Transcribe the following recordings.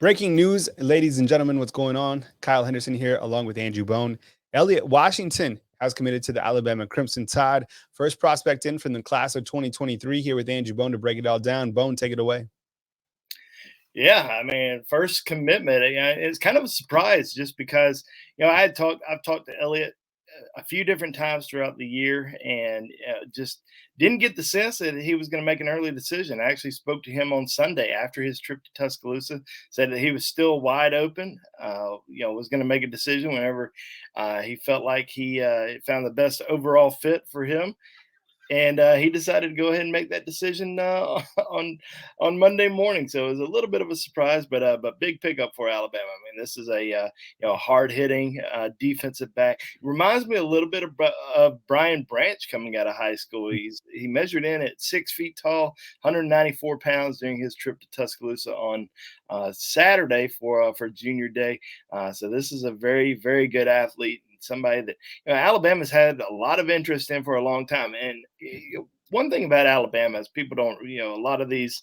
Breaking news, ladies and gentlemen, what's going on? Kyle Henderson here, along with Andrew Bone. Elliot Washington has committed to the Alabama Crimson Tide. First prospect in from the class of 2023 here with Andrew Bone to break it all down. Bone, take it away. Yeah, I mean, first commitment. It's kind of a surprise just because I've talked to Elliot a few different times throughout the year, and just didn't get the sense that he was going to make an early decision. I actually spoke to him on Sunday after his trip to Tuscaloosa, said that he was still wide open. Was going to make a decision whenever he felt like he found the best overall fit for him, and he decided to go ahead and make that decision on on Monday morning. So it was a little bit of a surprise, but big pickup for Alabama. I mean, this is a hard hitting defensive back. Reminds me a little bit of Brian Branch coming out of high school. He measured in at 6 feet tall, 194 pounds during his trip to Tuscaloosa on Saturday for Junior Day. So this is a very good athlete, somebody that Alabama's had a lot of interest in for a long time. And one thing about Alabama is people don't, a lot of these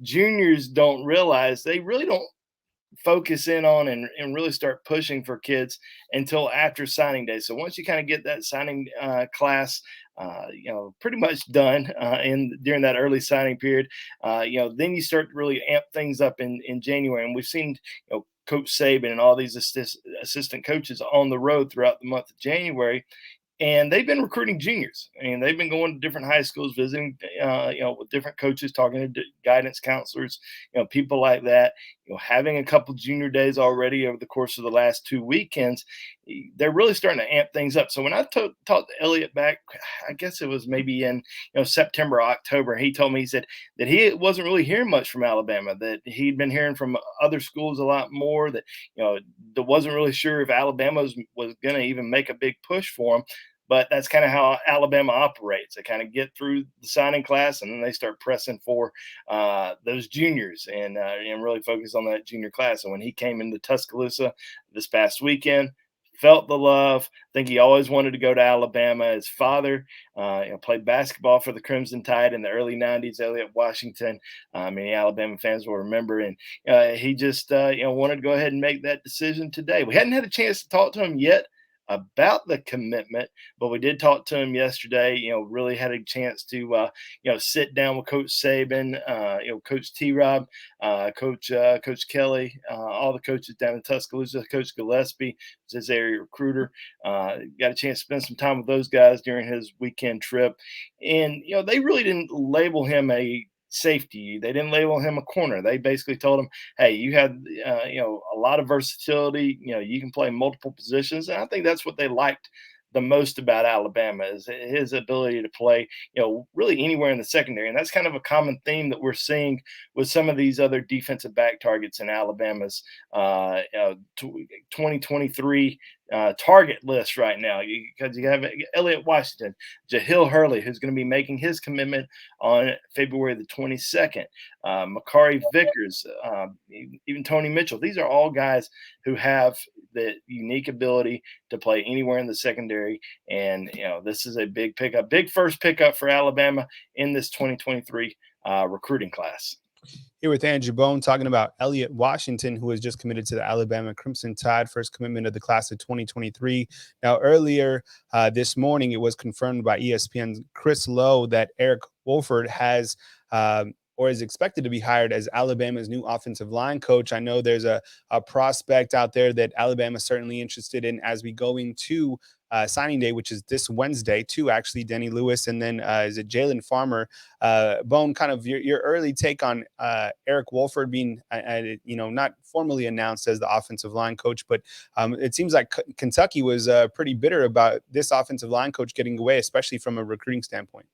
juniors don't realize they really don't focus in on and really start pushing for kids until after signing day. So once you kind of get that signing class, pretty much done in during that early signing period, then you start to really amp things up in January. And we've seen, Coach Saban and all these assistant coaches on the road throughout the month of January, and they've been recruiting juniors. I mean, they've been going to different high schools, visiting, with different coaches, talking to guidance counselors, people like that. Having a couple junior days already over the course of the last 2 weekends, they're really starting to amp things up. So when I talked to Elliot back, I guess it was maybe in September, October, he told me, he said that he wasn't really hearing much from Alabama, that he'd been hearing from other schools a lot more, that wasn't really sure if Alabama was going to even make a big push for him. But that's kind of how Alabama operates. They kind of get through the signing class, and then they start pressing for those juniors and really focus on that junior class. And when he came into Tuscaloosa this past weekend, felt the love. I think he always wanted to go to Alabama. His father played basketball for the Crimson Tide in the early '90s. Elliot Washington, many Alabama fans will remember, and he just wanted to go ahead and make that decision today. We hadn't had a chance to talk to him yet about the commitment, but we did talk to him yesterday. Really had a chance to sit down with Coach Saban, Coach T. Rob, Coach Kelly, all the coaches down in Tuscaloosa, Coach Gillespie, his area recruiter. Got a chance to spend some time with those guys during his weekend trip, and they really didn't label him a safety. They didn't label him a corner. They basically told him, "Hey, you have a lot of versatility. You can play multiple positions." And I think that's what they liked the most about Alabama, is his ability to play, really anywhere in the secondary. And that's kind of a common theme that we're seeing with some of these other defensive back targets in Alabama's 2023 target list right now, because you have Elliot Washington, Jahil Hurley, who's going to be making his commitment on February the 22nd, Makari Vickers, even Tony Mitchell. These are all guys who have the unique ability to play anywhere in the secondary. And, this is a big pickup, big first pickup for Alabama in this 2023 recruiting class. Here with Andrew Bone talking about Elliot Washington, who has just committed to the Alabama Crimson Tide, first commitment of the class of 2023. Now, earlier this morning, it was confirmed by ESPN's Chris Lowe that Eric Wolford has or is expected to be hired as Alabama's new offensive line coach. I know there's a prospect out there that Alabama is certainly interested in as we go into signing day, which is this Wednesday, too, actually, Denny Lewis, and then is it Jalen Farmer? Bone, kind of your early take on Eric Wolford being, not formally announced as the offensive line coach, but it seems like Kentucky was pretty bitter about this offensive line coach getting away, especially from a recruiting standpoint.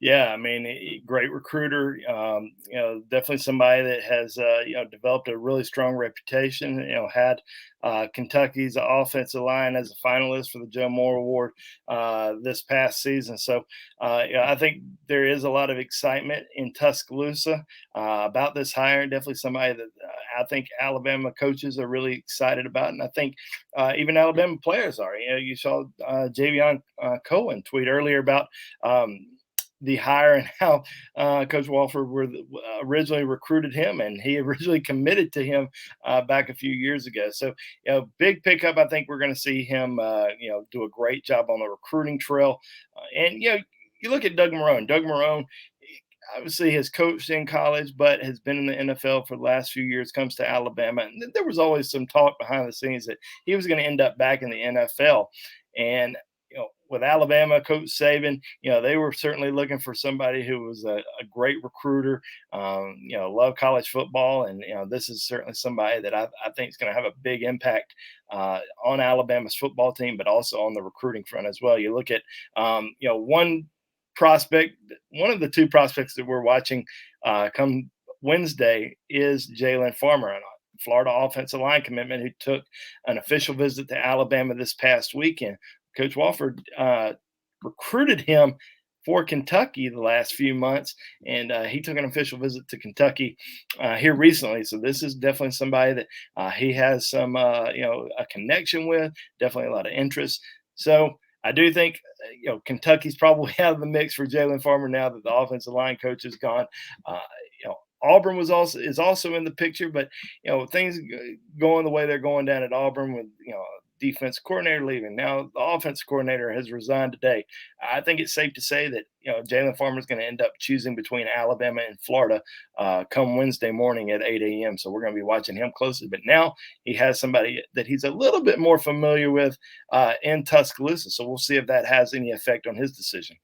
Yeah, I mean, great recruiter. Definitely somebody that has developed a really strong reputation. Had Kentucky's offensive line as a finalist for the Joe Moore Award this past season. So, I think there is a lot of excitement in Tuscaloosa about this hire. Definitely somebody that I think Alabama coaches are really excited about, and I think even Alabama players are. You saw Javion Cohen tweet earlier about. the hire and how Coach Walford originally recruited him, and he originally committed to him back a few years ago. So, big pickup. I think we're going to see him, do a great job on the recruiting trail. And you look at Doug Marrone. Doug Marrone obviously has coached in college, but has been in the NFL for the last few years, comes to Alabama. And there was always some talk behind the scenes that he was going to end up back in the NFL. And, with Alabama, Coach Saban, they were certainly looking for somebody who was a great recruiter, love college football. And, this is certainly somebody that I think is going to have a big impact on Alabama's football team, but also on the recruiting front as well. You look at, one of the two prospects that we're watching come Wednesday is Jalen Farmer, a Florida offensive line commitment, who took an official visit to Alabama this past weekend. Coach Walford recruited him for Kentucky the last few months, and he took an official visit to Kentucky here recently. So this is definitely somebody that he has some, a connection with, definitely a lot of interest. So I do think, Kentucky's probably out of the mix for Jalen Farmer now that the offensive line coach is gone. Auburn is also in the picture, but things going the way they're going down at Auburn with defense coordinator leaving. Now the offensive coordinator has resigned today. I think it's safe to say that Jalen Farmer is going to end up choosing between Alabama and Florida come Wednesday morning at 8 a.m. So we're going to be watching him closely. But now he has somebody that he's a little bit more familiar with in Tuscaloosa. So we'll see if that has any effect on his decision.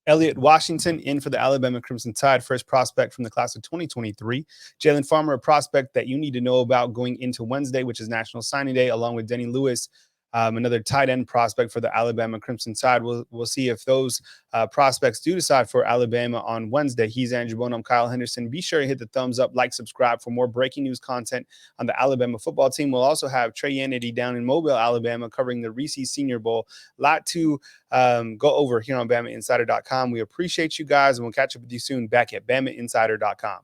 Elliot Washington in for the Alabama Crimson Tide, first prospect from the class of 2023. Jalen Farmer, a prospect that you need to know about going into Wednesday, which is National Signing Day, along with Denny Lewis, another tight end prospect for the Alabama Crimson Tide. We'll see if those prospects do decide for Alabama on Wednesday. He's Andrew Bone. I'm Kyle Henderson. Be sure to hit the thumbs up, like, subscribe for more breaking news content on the Alabama football team. We'll also have Trey Yannity down in Mobile, Alabama, covering the Reese Senior Bowl. A lot to go over here on BamaInsider.com. We appreciate you guys, and we'll catch up with you soon back at BamaInsider.com.